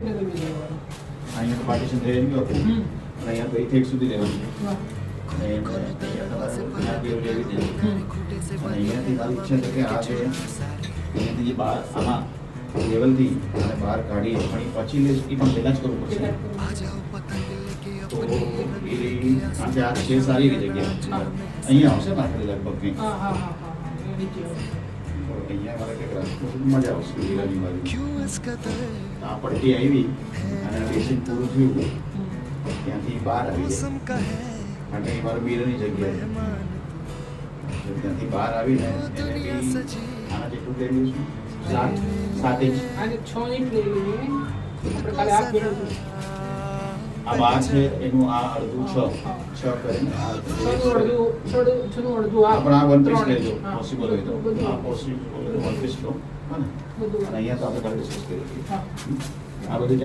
અહીંયા તો પાર્ટીશન થઈ ગયું હતું અને અહીંયા તો એક સુધી લેવાનું અને અહીંયાથી મારી ઈચ્છા છે કે આ છે અહીંયાથી જે બહાર આમાં લેવલથી અને બહાર કાઢીએ પણ એ પછી લે એ પણ પહેલાં જ કરવું પડશે તો એ કારણ કે આ છે સારી એવી જગ્યા અહીંયા આવશે ને આપણે લગભગ કંઈક અહીંયા મારે કંઈક રસ્તો મજા આવશે લીલાની બાજુ આ પટ્ટી આવી અને બેસીન પૂરું થયું ત્યાંથી બહાર આવી જાય કારણ કે એ મારું મિરરની જગ્યા છે ત્યાંથી બહાર આવીને એને બી આના જેટલું લઈ લઈશું 7 ઇંચ આ 12 છે એનું આ અડધું 6 કરીને આ પણ આ 1 પીસ લેજો પોસિબલ હોય તો આ પોસિબલ 1 પીસ લો અને અહીંયા તો આપણે ડિસ્કસ કરીએ આ બધું